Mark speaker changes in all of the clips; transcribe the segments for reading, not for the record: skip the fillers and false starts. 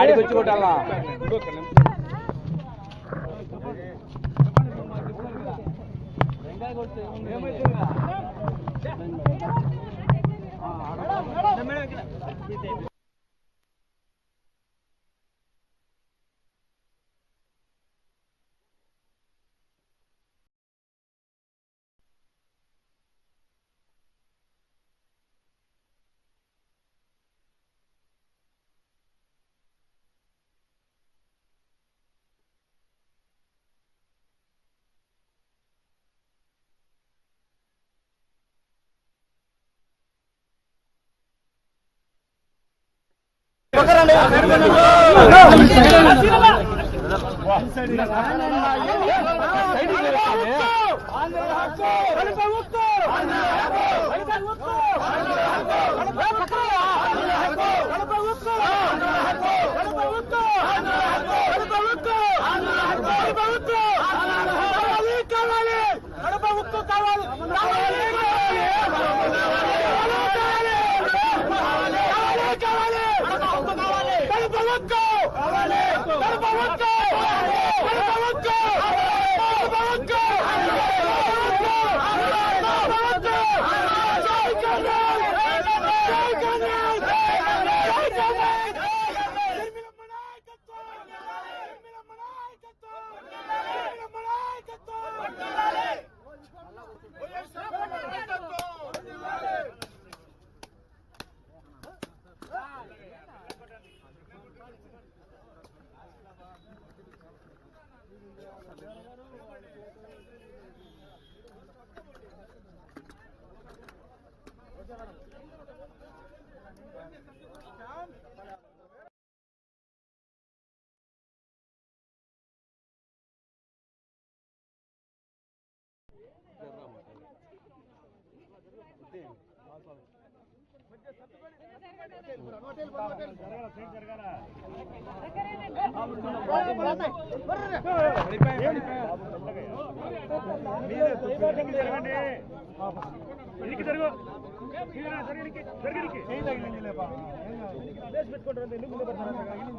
Speaker 1: ఆడికొచ్చి కొట్టాలా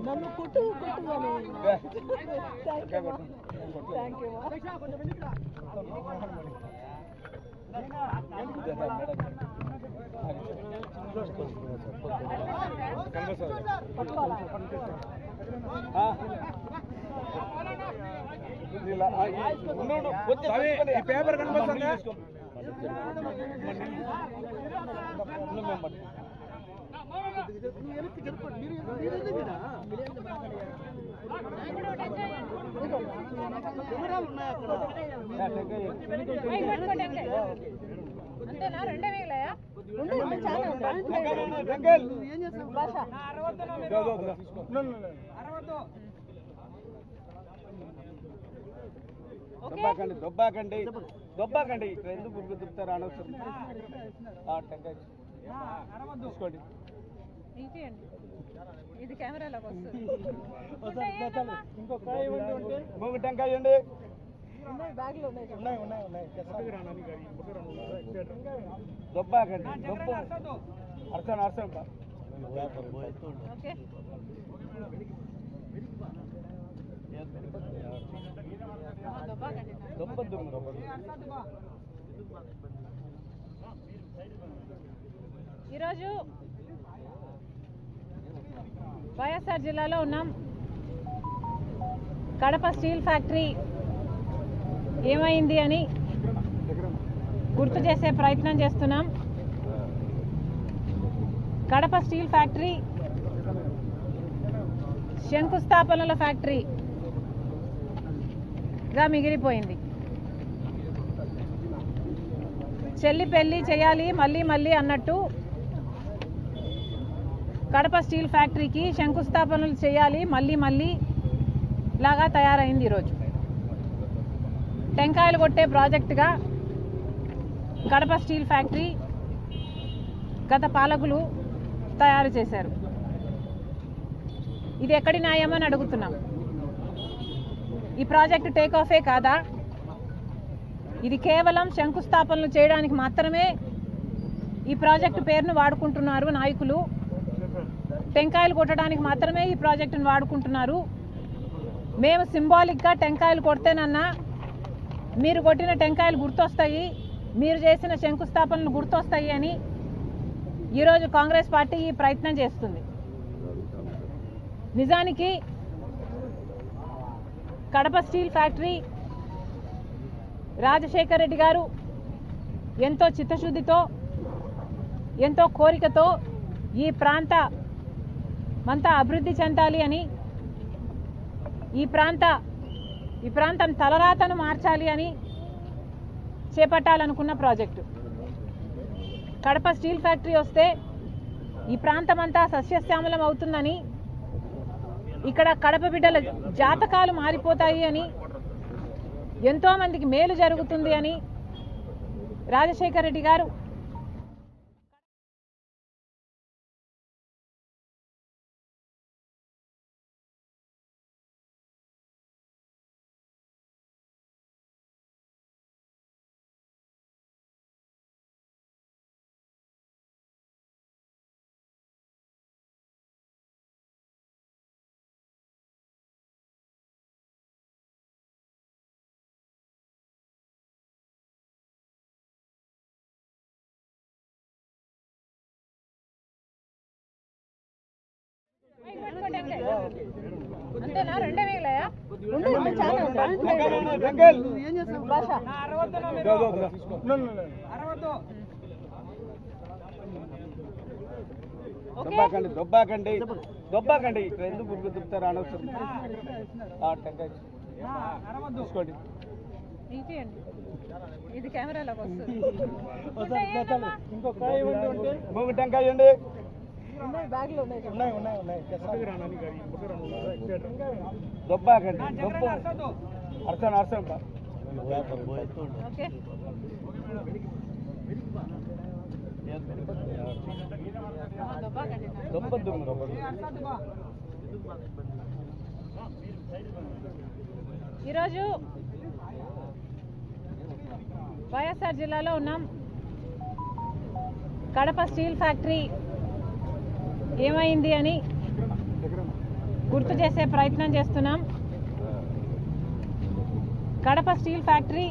Speaker 2: నన్ను కొట్టు
Speaker 1: పేపర్ కనబడుతుందా
Speaker 2: అంతేనా? రెండే మిగిలాయా?
Speaker 1: దొబ్బాకండి ఇక్కడ ఎందుకు దుబ్బుతారు అనవసరం. తీసుకోండి,
Speaker 2: ఇది కెమెరాలోకి వస్తుంది.
Speaker 1: ఇంకొక టెంకాయ ఇవ్వండి. దొబ్బాకండి, అర్థం
Speaker 2: ఈరోజు వైఎస్ఆర్ జిల్లాలో ఉన్నాం. కడప స్టీల్ ఫ్యాక్టరీ ఏమైంది అని గుర్తు చేసే ప్రయత్నం చేస్తున్నాం. కడప స్టీల్ ఫ్యాక్టరీ శంకుస్థాపనల ఫ్యాక్టరీగా మిగిలిపోయింది. చెల్లి పెళ్లి చేయాలి మళ్ళీ మళ్ళీ అన్నట్టు కడప స్టీల్ ఫ్యాక్టరీకి శంకుస్థాపనలు చేయాలి మళ్ళీ మళ్ళీ లాగా తయారైంది. ఈరోజు టెంకాయలు కొట్టే ప్రాజెక్టుగా కడప స్టీల్ ఫ్యాక్టరీ గత పాలకులు తయారు చేశారు. ఇది ఎక్కడి న్యాయమని అడుగుతున్నాం. ఈ ప్రాజెక్టు టేక్ ఆఫే కాదా? ఇది కేవలం శంకుస్థాపనలు చేయడానికి మాత్రమే ఈ ప్రాజెక్టు పేరును వాడుకుంటున్నారు నాయకులు. టెంకాయలు కొట్టడానికి మాత్రమే ఈ ప్రాజెక్టును వాడుకుంటున్నారు. మేము సింబాలిక్గా టెంకాయలు కొడితేనన్నా మీరు కొట్టిన టెంకాయలు గుర్తొస్తాయి, మీరు చేసిన శంకుస్థాపనలు గుర్తొస్తాయి అని ఈరోజు కాంగ్రెస్ పార్టీ ఈ ప్రయత్నం చేస్తుంది. నిజానికి కడప స్టీల్ ఫ్యాక్టరీ రాజశేఖర్ రెడ్డి గారు ఎంతో చిత్తశుద్ధితో ఎంతో కోరికతో ఈ ప్రాంతమంతా అభివృద్ధి చెందాలి అని, ఈ ప్రాంతం తలరాతను మార్చాలి అని చేపట్టాలనుకున్న ప్రాజెక్టు. కడప స్టీల్ ఫ్యాక్టరీ వస్తే ఈ ప్రాంతమంతా సస్యశ్యామలం అవుతుందని, ఇక్కడ కడప బిడ్డల జాతకాలు మారిపోతాయి అని, ఎంతోమందికి మేలు జరుగుతుంది అని రాజశేఖర్ రెడ్డి గారు అంతేనా? రెండే మిగిలాయా?
Speaker 1: దొబ్బాకండి ఇక్కడ ఎందుకు బుర్ర దుప్పుతారు అనవసరం. టెంకాయ చూసుకోండి.
Speaker 2: ఇది కెమెరాలోకి వస్తుంది.
Speaker 1: మూడు టెంకాయ ఇవ్వండి. దొబ్బాకండి అర్థం
Speaker 2: ఓకే. ఈరోజు వైఎస్ఆర్ జిల్లాలో ఉన్నాం. కడప స్టీల్ ఫ్యాక్టరీ ఏమైంది అని గుర్తు చేసే ప్రయత్నం చేస్తున్నాం. కడప స్టీల్ ఫ్యాక్టరీ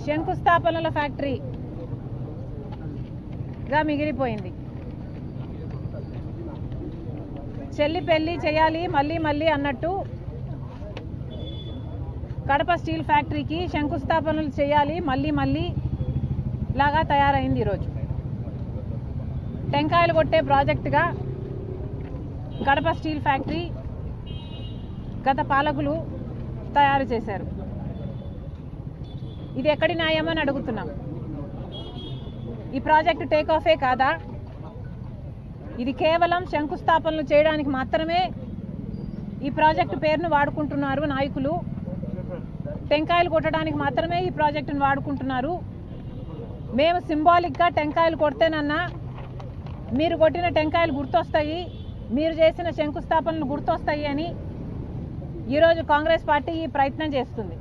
Speaker 2: శంకుస్థాపనల ఫ్యాక్టరీగా మిగిలిపోయింది. చెల్లి పెళ్లి చేయాలి మళ్ళీ మళ్ళీ అన్నట్టు కడప స్టీల్ ఫ్యాక్టరీకి శంకుస్థాపనలు చేయాలి మళ్ళీ మళ్ళీ లాగా తయారైంది. ఈరోజు టెంకాయలు కొట్టే ప్రాజెక్టుగా కడప స్టీల్ ఫ్యాక్టరీ గత పాలకులు తయారు చేశారు. ఇది ఎక్కడి న్యాయమని అడుగుతున్నాం. ఈ ప్రాజెక్టు టేక్ ఆఫే కాదా? ఇది కేవలం శంకుస్థాపనలు చేయడానికి మాత్రమే ఈ ప్రాజెక్టు పేరును వాడుకుంటున్నారు నాయకులు. టెంకాయలు కొట్టడానికి మాత్రమే ఈ ప్రాజెక్టును వాడుకుంటున్నారు. మేము సింబాలిక్గా టెంకాయలు కొడితేనన్నా మీరు కొట్టిన టెంకాయలు గుర్తొస్తాయి, మీరు చేసిన శంకుస్థాపనలు గుర్తొస్తాయి అని ఈరోజు కాంగ్రెస్ పార్టీ ఈ ప్రయత్నం చేస్తుంది.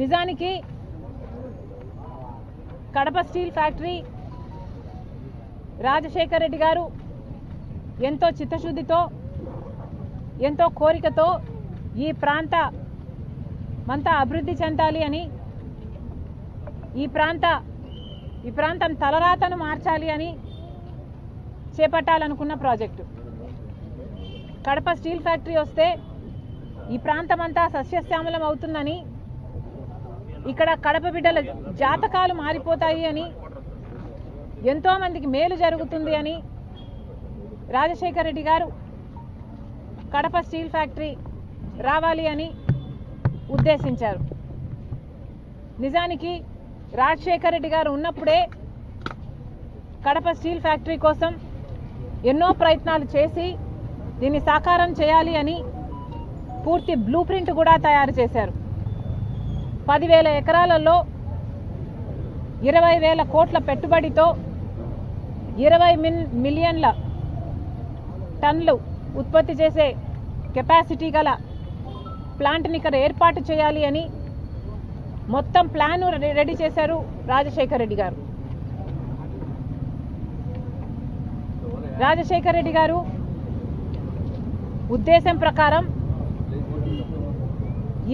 Speaker 2: నిజానికి కడప స్టీల్ ఫ్యాక్టరీ రాజశేఖర్ రెడ్డి గారు ఎంతో చిత్తశుద్ధితో ఎంతో కోరికతో ఈ ప్రాంతమంతా అభివృద్ధి చెందాలి అని, ఈ ప్రాంతం తలరాతను మార్చాలి అని చేపట్టాలనుకున్న ప్రాజెక్టు. కడప స్టీల్ ఫ్యాక్టరీ వస్తే ఈ ప్రాంతమంతా సస్యశ్యామలం అవుతుందని, ఇక్కడ కడప బిడ్డల జాతకాలు మారిపోతాయి అని, ఎంతోమందికి మేలు జరుగుతుంది అని రాజశేఖర రెడ్డి గారు కడప స్టీల్ ఫ్యాక్టరీ రావాలి అని ఉద్దేశించారు. నిజానికి రాజశేఖర రెడ్డి గారు ఉన్నప్పుడే కడప స్టీల్ ఫ్యాక్టరీ కోసం ఎన్నో ప్రయత్నాలు చేసి దీన్ని సాకారం చేయాలి అని పూర్తి బ్లూ ప్రింట్ కూడా తయారు చేశారు. 10,000 ఎకరాలలో 20,000 కోట్ల పెట్టుబడితో 20 మిలియన్ల టన్నులు ఉత్పత్తి చేసే కెపాసిటీ గల ప్లాంట్ని ఇక్కడ ఏర్పాటు చేయాలి అని మొత్తం ప్లాన్ రెడీ చేశారు రాజశేఖర రెడ్డి గారు. రాజశేఖర రెడ్డి గారు ఉద్దేశం ప్రకారం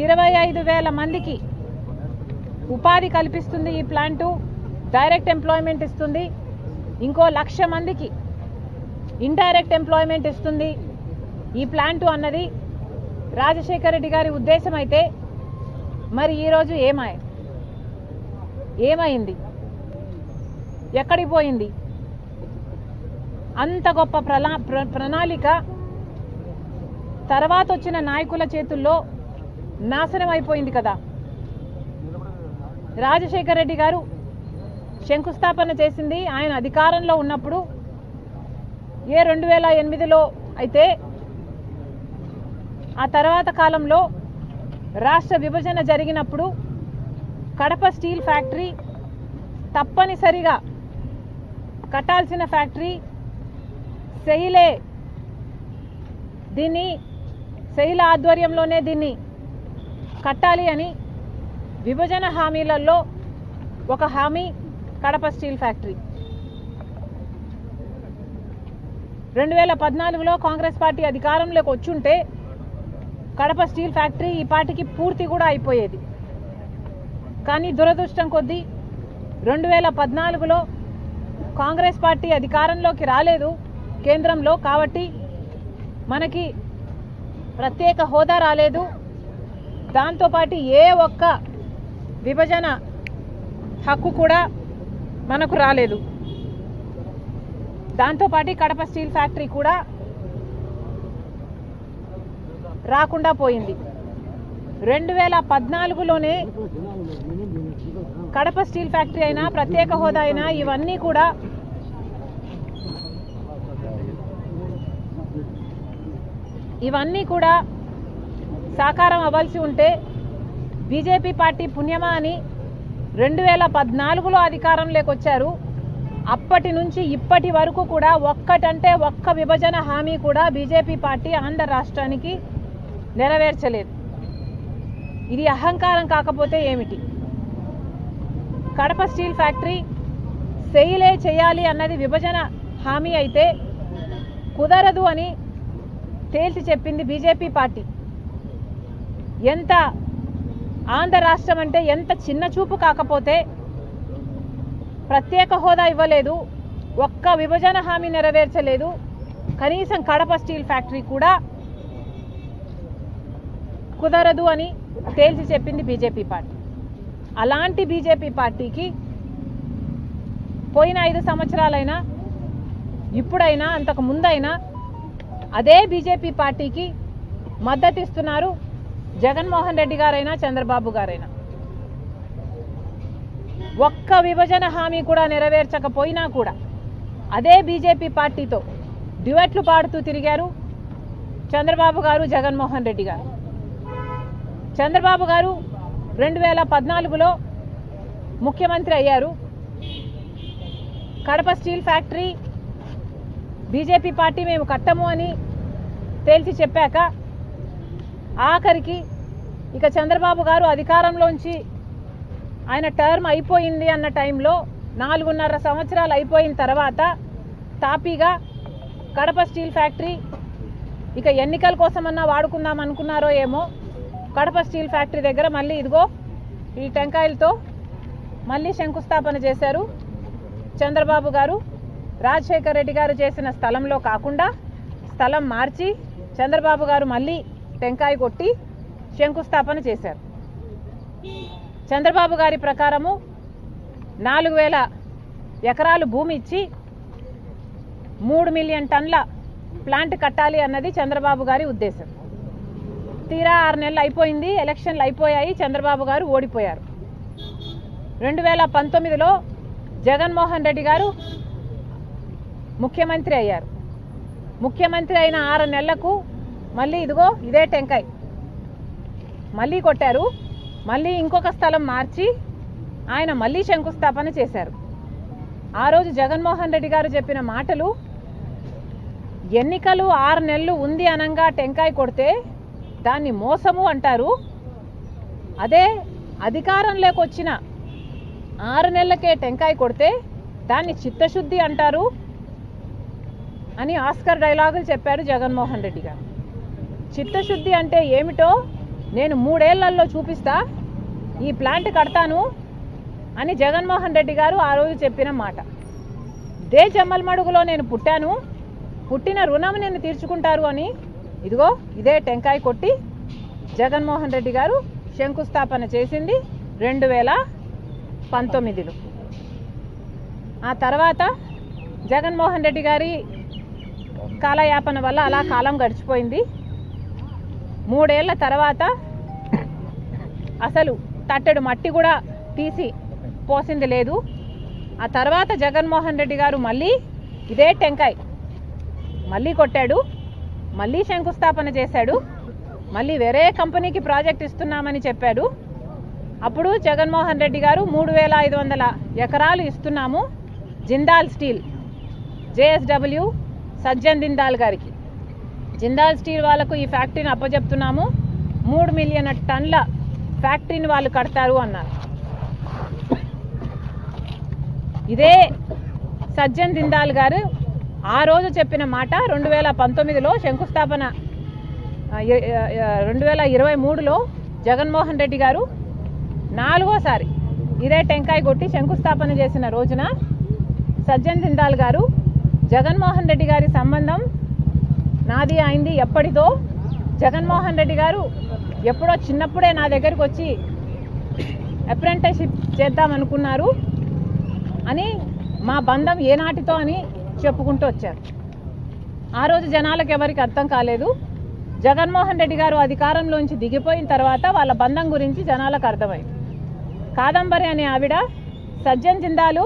Speaker 2: 25,000 మందికి ఉపాధి కల్పిస్తుంది ఈ ప్లాంటు, డైరెక్ట్ ఎంప్లాయ్మెంట్ ఇస్తుంది. ఇంకో 1,00,000 మందికి ఇండైరెక్ట్ ఎంప్లాయ్మెంట్ ఇస్తుంది ఈ ప్లాంటు అన్నది రాజశేఖర రెడ్డి గారి ఉద్దేశం అయితే, మరి ఈరోజు ఏమైంది? ఎక్కడికి పోయింది? అంత గొప్ప ప్రణాళిక తర్వాత వచ్చిన నాయకుల చేతుల్లో నాశనం అయిపోయింది కదా. రాజశేఖర రెడ్డి గారు శంకుస్థాపన చేసింది ఆయన అధికారంలో ఉన్నప్పుడు. 2008లో అయితే ఆ తర్వాత కాలంలో రాష్ట్ర విభజన జరిగినప్పుడు కడప స్టీల్ ఫ్యాక్టరీ తప్పనిసరిగా కట్టాల్సిన ఫ్యాక్టరీ. సెయిల ఆధ్వర్యంలోనే దీన్ని కట్టాలి అని విభజన హామీలలో ఒక హామీ కడప స్టీల్ ఫ్యాక్టరీ. 2014లో కాంగ్రెస్ పార్టీ అధికారంలోకి వచ్చుంటే కడప స్టీల్ ఫ్యాక్టరీ ఈ పార్టీకి పూర్తి కూడా అయిపోయేది. కానీ దురదృష్టం కొద్దీ 2014లో కాంగ్రెస్ పార్టీ అధికారంలోకి రాలేదు కేంద్రంలో, కాబట్టి మనకి ప్రత్యేక హోదా రాలేదు. దాంతోపాటు ఏ ఒక్క విభజన హక్కు కూడా మనకు రాలేదు. దాంతోపాటు కడప స్టీల్ ఫ్యాక్టరీ కూడా రాకుండా పోయింది. 2014లోనే కడప స్టీల్ ఫ్యాక్టరీ అయినా ప్రత్యేక హోదా అయినా ఇవన్నీ కూడా సాకారం అవ్వాల్సి ఉంటే బీజేపీ పార్టీ పుణ్యమా అని 2014లో అధికారంలోకి వచ్చారు. అప్పటి నుంచి ఇప్పటి వరకు కూడా ఒక్కటంటే ఒక్క విభజన హామీ కూడా బీజేపీ పార్టీ ఆంధ్ర రాష్ట్రానికి నెరవేర్చలేదు. ఇది అహంకారం కాకపోతే ఏమిటి? కడప స్టీల్ ఫ్యాక్టరీ సెయిలే చేయాలి అన్నది విభజన హామీ అయితే కుదరదు అని తేల్చి చెప్పింది బీజేపీ పార్టీ. ఎంత ఆంధ్ర రాష్ట్రం అంటే ఎంత చిన్న చూపు కాకపోతే ప్రత్యేక హోదా ఇవ్వలేదు, ఒక్క విభజన హామీ నెరవేర్చలేదు, కనీసం కడప స్టీల్ ఫ్యాక్టరీ కూడా కుదరదు అని తేల్చి చెప్పింది బీజేపీ పార్టీ. అలాంటి బీజేపీ పార్టీకి పోయిన 5 సంవత్సరాలైనా ఇప్పుడైనా అంతకు ముందైనా అదే బీజేపీ పార్టీకి మద్దతు ఇస్తున్నారు జగన్మోహన్ రెడ్డి గారైనా చంద్రబాబు గారైనా. ఒక్క విభజన హామీ కూడా నెరవేర్చకపోయినా కూడా అదే బీజేపీ పార్టీతో డ్యూయెట్లు పాడుతూ తిరిగారు చంద్రబాబు గారు, జగన్మోహన్ రెడ్డి గారు. చంద్రబాబు గారు 2014లో ముఖ్యమంత్రి అయ్యారు. Kadapa steel factory BJP party మేము కట్టము అని తేల్చి చెప్పాక ఆఖరికి ఇక చంద్రబాబు గారు అధికారంలోంచి ఆయన టర్మ్ అయిపోయింది అన్న టైంలో 4.5 సంవత్సరాలు అయిపోయిన తర్వాత తాపీగా కడప స్టీల్ ఫ్యాక్టరీ ఇక ఎన్నికల కోసమన్నా వాడుకుందాం అనుకున్నారో ఏమో, కడప స్టీల్ ఫ్యాక్టరీ దగ్గర మళ్ళీ ఇదిగో ఈ టెంకాయలతో మళ్ళీ శంకుస్థాపన చేశారు చంద్రబాబు గారు. రాజశేఖర రెడ్డి గారు చేసిన స్థలంలో కాకుండా స్థలం మార్చి చంద్రబాబు గారు మళ్ళీ టెంకాయ కొట్టి శంకుస్థాపన చేశారు. చంద్రబాబు గారి ప్రకారము 4,000 ఎకరాలు భూమి ఇచ్చి 3 మిలియన్ టన్నుల ప్లాంట్ కట్టాలి అన్నది చంద్రబాబు గారి ఉద్దేశం. తీరా 6 నెలలు అయిపోయింది, ఎలక్షన్లు అయిపోయాయి, చంద్రబాబు గారు ఓడిపోయారు. 2019లో జగన్మోహన్ రెడ్డి గారు ముఖ్యమంత్రి అయ్యారు. ముఖ్యమంత్రి అయిన 6 నెలలకు మళ్ళీ ఇదిగో ఇదే టెంకాయ మళ్ళీ కొట్టారు. మళ్ళీ ఇంకొక స్థలం మార్చి ఆయన మళ్ళీ శంకుస్థాపన చేశారు. ఆ రోజు జగన్మోహన్ రెడ్డి గారు చెప్పిన మాటలు, ఎన్నికలు 6 నెలలు ఉంది అనంగా టెంకాయ కొడితే దాన్ని మోసము అంటారు, అదే అధికారంలోకి వచ్చిన 6 నెలలకే టెంకాయ కొడితే దాన్ని చిత్తశుద్ధి అంటారు అని ఆస్కర్ డైలాగులు చెప్పారు జగన్మోహన్ రెడ్డి గారు. చిత్తశుద్ధి అంటే ఏమిటో నేను 3 ఏళ్లలో చూపిస్తా, ఈ ప్లాంట్ కడతాను అని జగన్మోహన్ రెడ్డి గారు ఆ రోజు చెప్పిన మాట. దే జమ్మలమడుగులో నేను పుట్టాను, పుట్టిన రుణం నేను తీర్చుకుంటారు అని ఇదిగో ఇదే టెంకాయ కొట్టి జగన్మోహన్ రెడ్డి గారు శంకుస్థాపన చేసింది 2019లో. ఆ తర్వాత జగన్మోహన్ రెడ్డి గారి కాలయాపన వల్ల అలా కాలం గడిచిపోయింది. 3 ఏళ్ల తర్వాత అసలు తట్టెడు మట్టి కూడా తీసి పోసింది లేదు. ఆ తర్వాత జగన్మోహన్ రెడ్డి గారు మళ్ళీ ఇదే టెంకాయ మళ్ళీ కొట్టాడు, మళ్ళీ శంకుస్థాపన చేశాడు, మళ్ళీ వేరే కంపెనీకి ప్రాజెక్ట్ ఇస్తున్నామని చెప్పాడు. అప్పుడు జగన్మోహన్ రెడ్డి గారు 3500 ఎకరాలు ఇస్తున్నాము జిందాల్ స్టీల్, JSW సజ్జన్ జిందాల్ గారికి, జిందాల్ స్టీల్ వాళ్ళకు ఈ ఫ్యాక్టరీని అప్పచెప్తున్నాము, 3 మిలియన్ టన్నుల ఫ్యాక్టరీని వాళ్ళు కడతారు అన్నారు. ఇదే సజ్జన్ జిందాల్ గారు ఆ రోజు చెప్పిన మాట 2019లో శంకుస్థాపన, 2023లో జగన్మోహన్ రెడ్డి గారు 4వసారి ఇదే టెంకాయ కొట్టి శంకుస్థాపన చేసిన రోజున సజ్జన్ జిందాల్ గారు, జగన్మోహన్ రెడ్డి గారి సంబంధం నాది అయింది ఎప్పటితో, జగన్మోహన్ రెడ్డి గారు ఎప్పుడో చిన్నప్పుడే నా దగ్గరికి వచ్చి అప్రెంటిస్షిప్ చేద్దామనుకున్నారు అని, మా బంధం ఏనాటితో అని చెప్పుకుంటూ వచ్చారు. ఆ రోజు జనాలకు ఎవరికి అర్థం కాలేదు. జగన్మోహన్ రెడ్డి గారు అధికారంలోంచి దిగిపోయిన తర్వాత వాళ్ళ బంధం గురించి జనాలకు అర్థమైంది. కాదంబరి అనే ఆవిడ సజ్జన్ జిందాలు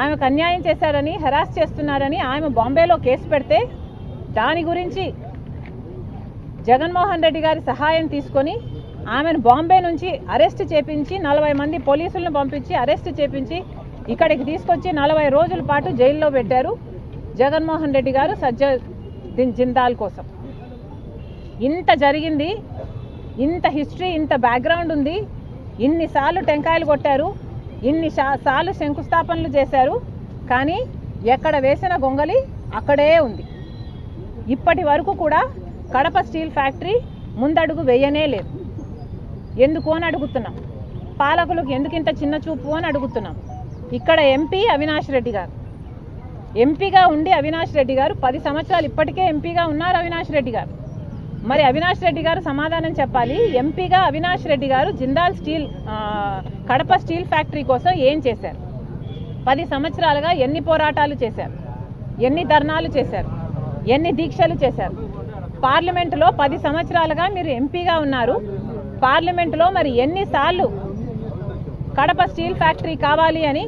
Speaker 2: ఆమెకు అన్యాయం చేశారని, హెరాస్ చేస్తున్నారని ఆమె బాంబేలో కేసు పెడితే దాని గురించి జగన్మోహన్ రెడ్డి గారి సహాయం తీసుకొని ఆమెను బాంబే నుంచి అరెస్ట్ చేపించి 40 మంది పోలీసులను పంపించి అరెస్ట్ చేపించి ఇక్కడికి తీసుకొచ్చి 40 రోజుల పాటు జైల్లో పెట్టారు జగన్మోహన్ రెడ్డి గారు సజ్జన్ జిందాల్ కోసం. ఇంత జరిగింది, ఇంత హిస్టరీ, ఇంత బ్యాక్గ్రౌండ్ ఉంది, ఇన్నిసార్లు టెంకాయలు కొట్టారు, ఇన్నిసార్లు శంకుస్థాపనలు చేశారు, కానీ ఎక్కడ వేసిన గొంగలి అక్కడే ఉంది. ఇప్పటి వరకు కూడా కడప స్టీల్ ఫ్యాక్టరీ ముందడుగు వేయనే లేదు. ఎందుకు అని అడుగుతున్నాం, పాలకులకు ఎందుకు ఇంత చిన్న చూపు అని అడుగుతున్నాం. ఇక్కడ ఎంపీ అవినాష్ రెడ్డి గారు, ఎంపీగా ఉండి అవినాష్ రెడ్డి గారు 10 సంవత్సరాలు ఇప్పటికే ఎంపీగా ఉన్నారు అవినాష్ రెడ్డి గారు. మరి అవినాష్ రెడ్డి గారు సమాధానం చెప్పాలి. ఎంపీగా అవినాష్ రెడ్డి గారు Jindal steel, Kadapa steel factory కోసం ఏం చేశారు? 10 సంవత్సరాలుగా ఎన్ని పోరాటాలు చేశారు, ఎన్ని ధర్నాలు చేశారు, ఎన్ని దీక్షలు చేశారు? పార్లమెంటులో 10 సంవత్సరాలుగా మీరు ఎంపీగా ఉన్నారు. పార్లమెంటులో మరి ఎన్నిసార్లు కడప స్టీల్ ఫ్యాక్టరీ కావాలి అని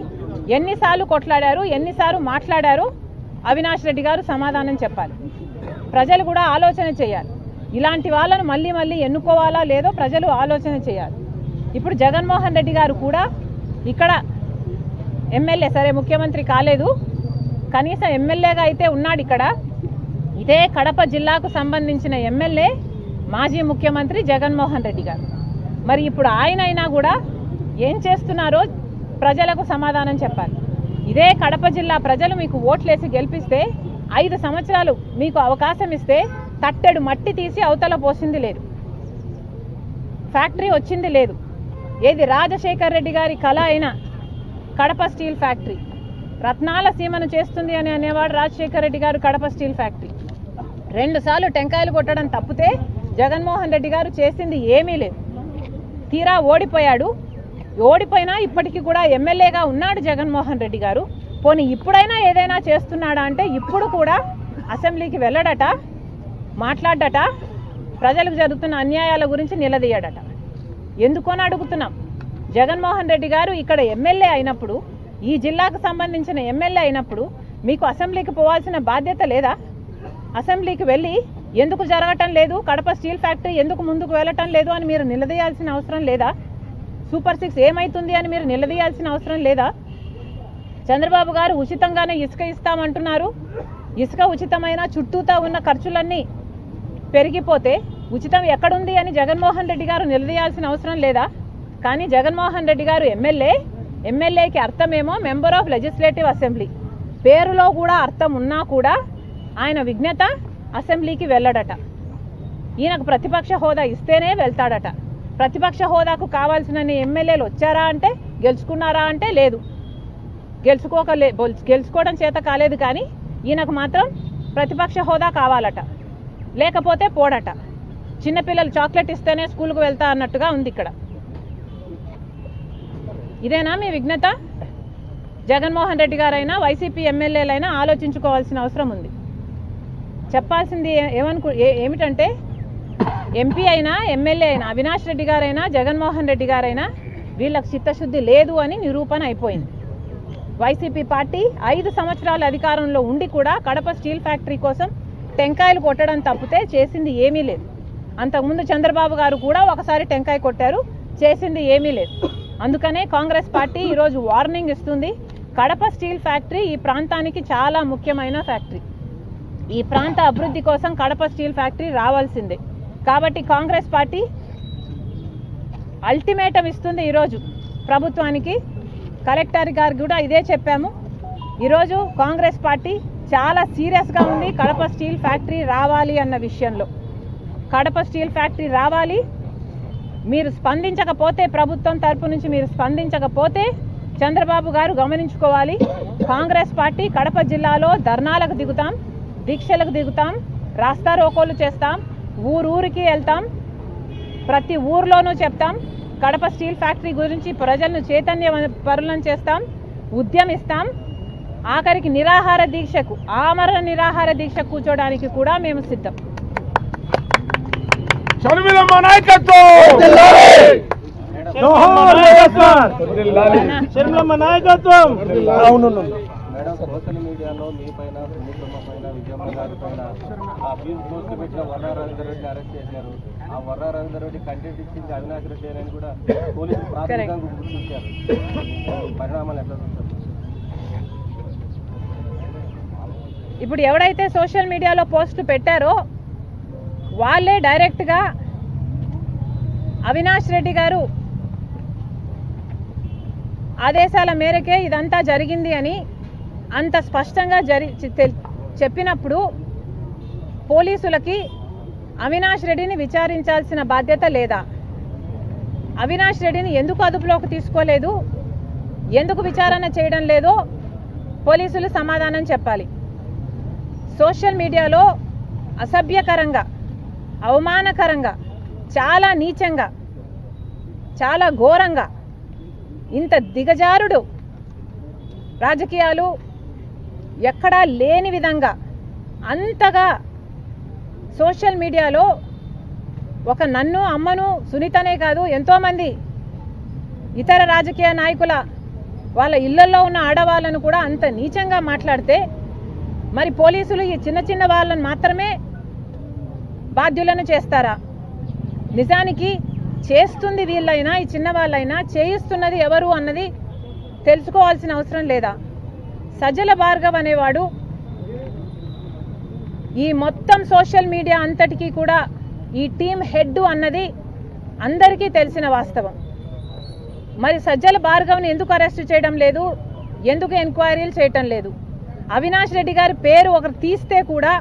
Speaker 2: ఎన్నిసార్లు కొట్లాడారు, ఎన్నిసార్లు మాట్లాడారు? అవినాష్ రెడ్డి గారు సమాధానం చెప్పాలి. ప్రజలు కూడా ఆలోచన చేయాలి. ఇలాంటి వాళ్ళను మళ్ళీ మళ్ళీ ఎన్నుకోవాలా లేదో ప్రజలు ఆలోచన చేయాలి. ఇప్పుడు జగన్మోహన్ రెడ్డి గారు కూడా ఇక్కడ ఎమ్మెల్యే, సరే ముఖ్యమంత్రి కాలేదు, కనీసం ఎమ్మెల్యేగా అయితే ఉన్నాడు. ఇక్కడ ఇదే కడప జిల్లాకు సంబంధించిన ఎమ్మెల్యే మాజీ ముఖ్యమంత్రి జగన్మోహన్ రెడ్డి గారు. మరి ఇప్పుడు ఆయనైనా కూడా ఏం చేస్తున్నారో ప్రజలకు సమాధానం చెప్పాలి. ఇదే కడప జిల్లా ప్రజలు మీకు ఓట్లేసి గెలిపిస్తే 5 సంవత్సరాలు మీకు అవకాశం ఇస్తే తట్టెడు మట్టి తీసి అవతల పోసింది లేదు, ఫ్యాక్టరీ వచ్చింది లేదు. ఏది రాజశేఖర్ రెడ్డి గారి కళ అయిన కడప స్టీల్ ఫ్యాక్టరీ రత్నాల సీమను చేస్తుంది అని అనేవాడు రాజశేఖర్ రెడ్డి గారు. కడప స్టీల్ ఫ్యాక్టరీ 2 సార్లు టెంకాయలు కొట్టడం తప్పితే జగన్మోహన్ రెడ్డి గారు చేసింది ఏమీ లేదు. తీరా ఓడిపోయాడు. ఓడిపోయినా ఇప్పటికీ కూడా ఎమ్మెల్యేగా ఉన్నాడు జగన్మోహన్ రెడ్డి గారు. పోనీ ఇప్పుడైనా ఏదైనా చేస్తున్నాడా అంటే ఇప్పుడు కూడా అసెంబ్లీకి వెళ్ళడట, మాట్లాడట, ప్రజలకు జరుగుతున్న అన్యాయాల గురించి నిలదీయడట. ఎందుకని అడుగుతున్నాం. జగన్మోహన్ రెడ్డి గారు ఇక్కడ ఎమ్మెల్యే అయినప్పుడు, ఈ జిల్లాకు సంబంధించిన ఎమ్మెల్యే అయినప్పుడు మీకు అసెంబ్లీకి పోవాల్సిన బాధ్యత లేదా? అసెంబ్లీకి వెళ్ళి ఎందుకు జరగటం లేదు, కడప స్టీల్ ఫ్యాక్టరీ ఎందుకు ముందుకు వెళ్ళటం లేదు అని మీరు నిలదీయాల్సిన అవసరం లేదా? సూపర్ 6 ఏమవుతుంది అని మీరు నిలదీయాల్సిన అవసరం లేదా? చంద్రబాబు గారు ఉచితంగానే ఇసుక ఇస్తామంటున్నారు. ఇసుక ఉచితమైన చుట్టూతా ఉన్న ఖర్చులన్నీ పెరిగిపోతే ఉచితం ఎక్కడుంది అని జగన్మోహన్ రెడ్డి గారు నిలదీయాల్సిన అవసరం లేదా? కానీ జగన్మోహన్ రెడ్డి గారు ఎమ్మెల్యేకి అర్థమేమో మెంబర్ ఆఫ్ లెజిస్లేటివ్ అసెంబ్లీ, పేరులో కూడా అర్థం ఉన్నా కూడా ఆయన విజ్ఞత అసెంబ్లీకి వెళ్ళడట. ఈయనకు ప్రతిపక్ష హోదా ఇస్తేనే వెళ్తాడట. ప్రతిపక్ష హోదాకు కావాల్సిన ఎమ్మెల్యేలు వచ్చారా అంటే, గెలుచుకున్నారా అంటే లేదు, గెలుచుకోవడం చేత కాలేదు. కానీ ఈయనకు మాత్రం ప్రతిపక్ష హోదా కావాలట, లేకపోతే పోడట. చిన్నపిల్లలు చాక్లెట్ ఇస్తేనే స్కూల్కు వెళ్తా అన్నట్టుగా ఉంది ఇక్కడ. ఇదేనా మీ విజ్ఞత? జగన్మోహన్ రెడ్డి గారైనా వైసీపీ ఎమ్మెల్యేలైనా ఆలోచించుకోవాల్సిన అవసరం ఉంది. చెప్పాల్సింది ఏమిటంటే ఎంపీ అయినా ఎమ్మెల్యే అయినా అవినాష్ రెడ్డి గారైనా జగన్మోహన్ రెడ్డి గారైనా వీళ్ళకి చిత్తశుద్ధి లేదు అని నిరూపణ అయిపోయింది. వైసీపీ పార్టీ 5 సంవత్సరాల అధికారంలో ఉండి కూడా కడప స్టీల్ ఫ్యాక్టరీ కోసం టెంకాయలు కొట్టడం తప్పితే చేసింది ఏమీ లేదు. అంతకుముందు చంద్రబాబు గారు కూడా ఒకసారి టెంకాయ కొట్టారు, చేసింది ఏమీ లేదు. అందుకనే కాంగ్రెస్ పార్టీ ఈరోజు వార్నింగ్ ఇస్తుంది. కడప స్టీల్ ఫ్యాక్టరీ ఈ ప్రాంతానికి చాలా ముఖ్యమైన ఫ్యాక్టరీ. ఈ ప్రాంత అభివృద్ధి కోసం కడప స్టీల్ ఫ్యాక్టరీ రావాల్సిందే. కాబట్టి కాంగ్రెస్ పార్టీ అల్టిమేటం ఇస్తుంది ఈరోజు ప్రభుత్వానికి. కలెక్టర్ గారికి కూడా ఇదే చెప్పాము. ఈరోజు కాంగ్రెస్ పార్టీ చాలా సీరియస్గా ఉంది కడప స్టీల్ ఫ్యాక్టరీ రావాలి అన్న విషయంలో. కడప స్టీల్ ఫ్యాక్టరీ రావాలి. మీరు స్పందించకపోతే, ప్రభుత్వం తరపు నుంచి మీరు స్పందించకపోతే చంద్రబాబు గారు గమనించుకోవాలి. కాంగ్రెస్ పార్టీ కడప జిల్లాలో ధర్నాలకు దిగుతాం, దీక్షలకు దిగుతాం, రాస్తా రోకోలు చేస్తాం, ఊరూరికి వెళ్తాం, ప్రతి ఊర్లోనూ చెప్తాం. కడప స్టీల్ ఫ్యాక్టరీ గురించి ప్రజలను చైతన్యపరులను చేస్తాం, ఉద్యమిస్తాం. ఆఖరికి నిరాహార దీక్షకు, ఆమరణ నిరాహార దీక్ష కూర్చోడానికి కూడా మేము సిద్ధం.
Speaker 1: మేడం, సోషల్ మీడియాలో మీ పైన, సునీతమ్మ పైన, విజయమ్మ గారి పైన ఆ ఫీజు పోస్టులు పెట్టిన వర్రా రవీందర్ రెడ్డిని అరెస్ట్ చేశారు. ఆ వర్రా రవీందర్ రెడ్డి కంటెంట్ ఇచ్చింది అవినాష్ రెడ్డి అని కూడా పోలీసులు ప్రాథమికంగా గుర్తించారు. పరిణామాలు ఎట్లా చూస్తారు?
Speaker 2: ఇప్పుడు ఎవడైతే సోషల్ మీడియాలో పోస్టులు పెట్టారో వాళ్ళే డైరెక్ట్గా అవినాష్ రెడ్డి గారు ఆదేశాల మేరకే ఇదంతా జరిగింది అని అంత స్పష్టంగా చెప్పినప్పుడు పోలీసులకి అవినాష్ రెడ్డిని విచారించాల్సిన బాధ్యత లేదా? అవినాష్ రెడ్డిని ఎందుకు అదుపులోకి తీసుకోలేదు, ఎందుకు విచారణ చేయడం లేదో పోలీసులు సమాధానం చెప్పాలి. సోషల్ మీడియాలో అసభ్యకరంగా, అవమానకరంగా, చాలా నీచంగా, చాలా ఘోరంగా, ఇంత దిగజారుడు రాజకీయాలు ఎక్కడా లేని విధంగా అంతగా సోషల్ మీడియాలో ఒక నన్ను, అమ్మను, సునీతనే కాదు ఎంతోమంది ఇతర రాజకీయ నాయకుల వాళ్ళ ఇళ్లలో ఉన్న ఆడవాళ్ళను కూడా అంత నీచంగా మాట్లాడితే మరి పోలీసులు ఈ చిన్న చిన్న వాళ్ళను మాత్రమే బాధ్యులను చేస్తారా? నిజానికి చేస్తుంది వీళ్ళైనా, ఈ చిన్న వాళ్ళైనా చేయిస్తున్నది ఎవరు అన్నది తెలుసుకోవాల్సిన అవసరం లేదా? సజ్జల భార్గవ్ అనేవాడు ఈ మొత్తం సోషల్ మీడియా అంతటికీ కూడా ఈ టీం హెడ్ అన్నది అందరికీ తెలిసిన వాస్తవం. మరి సజ్జల భార్గవ్ని ఎందుకు అరెస్ట్ చేయడం లేదు, ఎందుకు ఎంక్వైరీలు చేయటం లేదు? అవినాష్ రెడ్డి గారి పేరు ఒకరు తీస్తే కూడా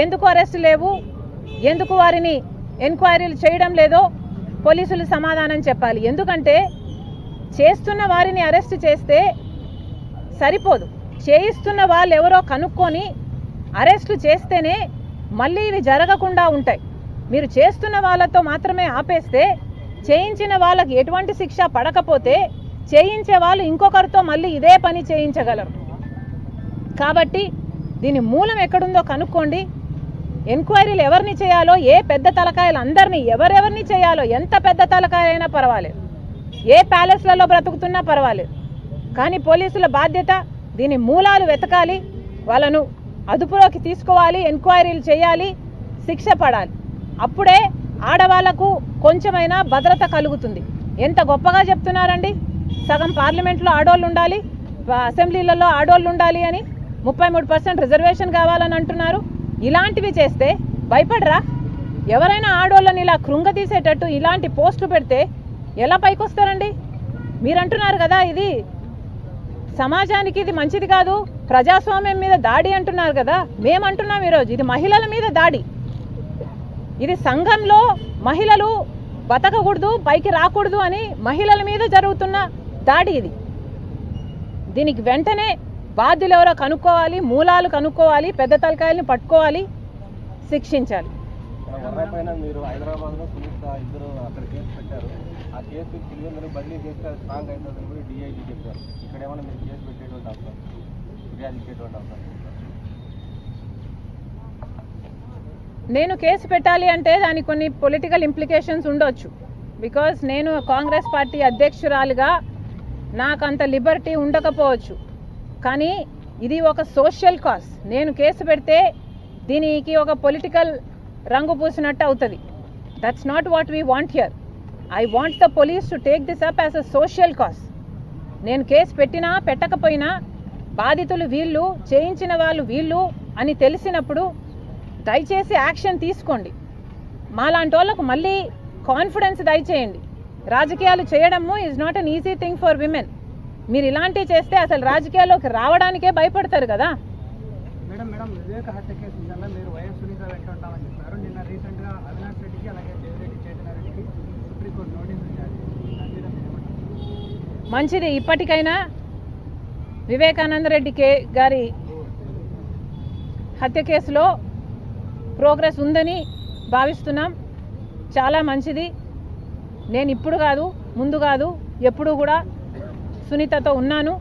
Speaker 2: ఎందుకు అరెస్ట్ లేవు, ఎందుకు వారిని ఎంక్వైరీలు చేయడం లేదో పోలీసులు సమాధానం చెప్పాలి. ఎందుకంటే చేస్తున్న వారిని అరెస్ట్ చేస్తే సరిపోదు, చేయిస్తున్న వాళ్ళు ఎవరో కనుక్కొని అరెస్టు చేస్తేనే మళ్ళీ ఇవి జరగకుండా ఉంటాయి. మీరు చేస్తున్న వాళ్ళతో మాత్రమే ఆపేస్తే చేయించిన వాళ్ళకి ఎటువంటి శిక్ష పడకపోతే చేయించే వాళ్ళు ఇంకొకరితో మళ్ళీ ఇదే పని చేయించగలరు. కాబట్టి దీని మూలం ఎక్కడుందో కనుక్కోండి. ఎంక్వైరీలు ఎవరిని చేయాలో, ఏ పెద్ద తలకాయలు అందరినీ ఎవరెవరిని చేయాలో, ఎంత పెద్ద తలకాయలైనా పర్వాలేదు, ఏ ప్యాలెస్లలో బ్రతుకుతున్నా పర్వాలేదు, కానీ పోలీసుల బాధ్యత దీని మూలాలు వెతకాలి, వాళ్ళను అదుపులోకి తీసుకోవాలి, ఎంక్వైరీలు చేయాలి, శిక్ష పడాలి. అప్పుడే ఆడవాళ్లకు కొంచెమైనా భద్రత కలుగుతుంది. ఎంత గొప్పగా చెప్తున్నారండి, సగం పార్లమెంట్లో ఆడోళ్ళు ఉండాలి, అసెంబ్లీలలో ఆడోళ్ళు ఉండాలి అని, 33% రిజర్వేషన్ కావాలని అంటున్నారు. ఇలాంటివి చేస్తే భయపడరా? ఎవరైనా ఆడోళ్ళని ఇలా కృంగతీసేటట్టు ఇలాంటి పోస్టులు పెడితే ఎలా పైకొస్తారండి? మీరు అంటున్నారు కదా ఇది సమాజానికి ఇది మంచిది కాదు, ప్రజాస్వామ్యం మీద దాడి అంటున్నారు కదా. మేమంటున్నాం ఈరోజు ఇది మహిళల మీద దాడి. ఇది సంఘంలో మహిళలు బతకకూడదు, పైకి రాకూడదు అని మహిళల మీద జరుగుతున్న దాడి ఇది. దీనికి వెంటనే బాధ్యులు ఎవరో కనుక్కోవాలి, మూలాలు కనుక్కోవాలి, పెద్ద తలకాయల్ని పట్టుకోవాలి, శిక్షించాలి.
Speaker 1: పైన మీరు హైదరాబాద్లో సునీత ఇద్దరు అక్కడ కేసు పెట్టారు. ఆ కేసు పిల్లలు బదిలీ చేస్తే స్ట్రాంగ్ అవుతుందని కూడా డిఐజీ చెప్పారు. ఇక్కడ ఏమైనా మీరు కేసు పెట్టేటువంటి అవసరం, ఫిర్యాదు ఇచ్చేటువంటి అవసరం?
Speaker 2: నేను కేసు పెట్టాలి అంటే దానికి కొన్ని పొలిటికల్ ఇంప్లికేషన్స్ ఉండొచ్చు. బికాజ్ నేను కాంగ్రెస్ పార్టీ అధ్యక్షురాలుగా నాకు అంత లిబర్టీ ఉండకపోవచ్చు. కానీ ఇది ఒక సోషల్ కాజ్. నేను కేసు పెడితే దీనికి ఒక పొలిటికల్ రంగు పూసినట్టు అవుతుంది. That's not what we want hear. I want the police to take this up as a social cause. నేను కేసు పెట్టినా పెట్టకపోయినా బాధితులు వీళ్ళు, చేయించిన వాళ్ళు వీళ్ళు అని తెలిసినప్పుడు దయచేసి యాక్షన్ తీసుకోండి. మాలాంటి వాళ్ళకు మళ్ళీ కాన్ఫిడెన్స్ దయచేయండి. రాజకీయాలు చేయడము is not an easy thing for women. మీరు ఇలాంటివి చేస్తే అసలు రాజకీయాల్లోకి రావడానికే భయపడతారు కదా.
Speaker 3: మేడం వివేక హత్య కేసు మీరు వైఎస్ సునీత వెంట ఉంటామని చెప్పారు. నిన్న రీసెంట్గా అవినాష్ రెడ్డికి అలాగే దేవిరెడ్డి చైతన్యారెడ్డికి సుప్రీంకోర్టు నోటీసులు జారీ చేసింది.
Speaker 2: మంచిది. ఇప్పటికైనా వివేకానంద రెడ్డి గారి హత్య కేసులో ప్రోగ్రెస్ ఉందని భావిస్తున్నాం. చాలా మంచిది. నేను ఇప్పుడు కాదు, ముందు కాదు, ఎప్పుడు కూడా సునీతతో ఉన్నాను.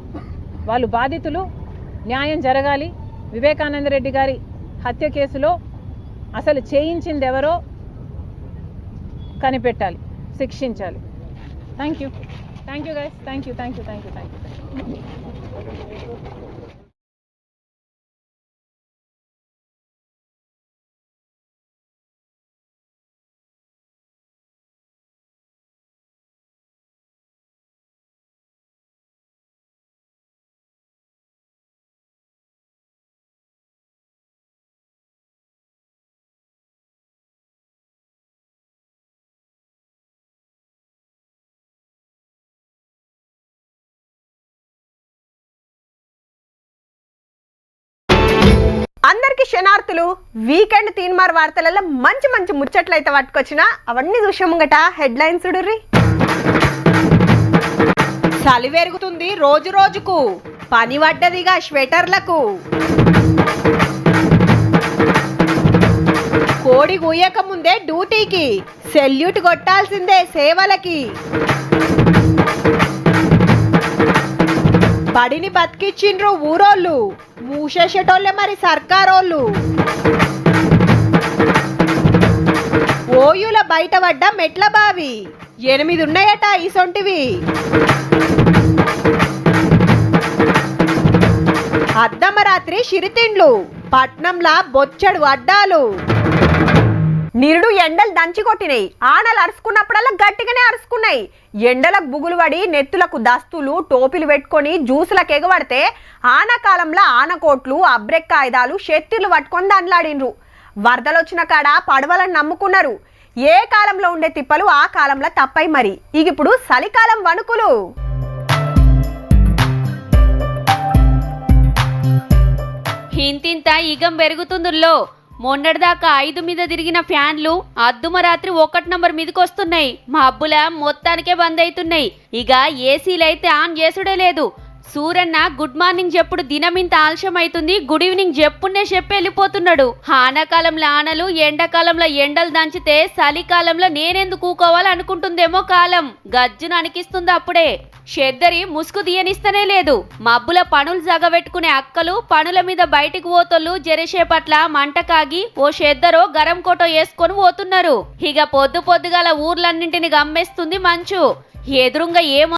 Speaker 2: వాళ్ళు బాధితులు, న్యాయం జరగాలి. వివేకానంద రెడ్డి గారి హత్య కేసులో అసలు చేయించింది ఎవరో కనిపెట్టాలి, శిక్షించాలి. Thank you guys. Thank you.
Speaker 4: అందరికి క్షణార్థులు వీకెండ్ తీన్మార్ వార్తలలో మంచి మంచి ముచ్చట్లు అయితే పట్టుకొచ్చినా అవన్నీ చూసే ముంగట హెడ్లైన్స్ చూడుర్రి. చలి పెరుగుతుంది రోజు రోజుకు, పని పడ్డదిగా స్వెటర్లకు. కోడి కూయక ముందే డ్యూటీకి, సెల్యూట్ కొట్టాల్సిందే సేవలకి. బడిని బతికిచ్చిండ్రు ఊరోళ్ళు, మూసేసేటోళ్ళే మరి సర్కారోళ్ళు. ఓయుల బయటపడ్డ మెట్ల బావి, 8 ఉన్నాయట ఈసొంటివి. అర్ధమరాత్రి చిరుతిండ్లు, పట్నంలా బొచ్చడు అడ్డాలు. నిరుడు ఎండలు దంచి కొట్టినాయి. ఆనలు అరుచుకున్నప్పుడల్లా గట్టిగానే అరుచుకున్నాయి. ఎండలకు బుగులు పడి నెత్తులకు దస్తులు, టోపీలు పెట్టుకొని జ్యూసులకు ఎగబడితే ఆనకాలంలో ఆనకోట్లు, అబ్రెక్కాయుధాలు, షెత్తిర్లు పట్టుకొని దండ్లాడిండ్రు. వరదలు వచ్చిన కాడ పడవలను నమ్ముకున్నారు. ఏ కాలంలో ఉండే తిప్పలు ఆ కాలంలో తప్పై మరి. ఇప్పుడు చలికాలం వణుకులు.
Speaker 5: ఇంతింత ఈగం పెరుగుతుందుల్లో మొన్నటిదాకా 5 మీద తిరిగిన ఫ్యాన్లు అద్దుమరాత్రి 1 నంబర్ మీదకి వస్తున్నాయి. మా అబ్బుల మొత్తానికే బంద్ అవుతున్నాయి. ఇక ఏసీలు అయితే ఆన్ చేసుడే లేదు. సూరన్న గుడ్ మార్నింగ్ చెప్పుడు దినమింత ఆలస్యం అవుతుంది, గుడ్ ఈవినింగ్ చెప్పునే చెప్పి వెళ్ళిపోతున్నాడు. ఆనాకాలంలో ఆనలు, ఎండాకాలంలో ఎండలు దంచితే చలికాలంలో నేనెందుకు కూకోవాలి అనుకుంటుందేమో కాలం. గజ్జును అనికిస్తుంది అప్పుడే. షెద్దరి ముసుగు తీయనిస్తనే లేదు. మబ్బుల పనులు జగబెట్టుకునే అక్కలు, పనుల మీద బయటికి పోతోళ్ళు జరసేపట్ల మంట కాగి ఓ షెద్దరో గరం కోటో వేసుకొని పోతున్నారు. ఇక పొద్దుగాల ఊర్లన్నింటిని గమ్మేస్తుంది మంచు. ఎదురుంగా ఏం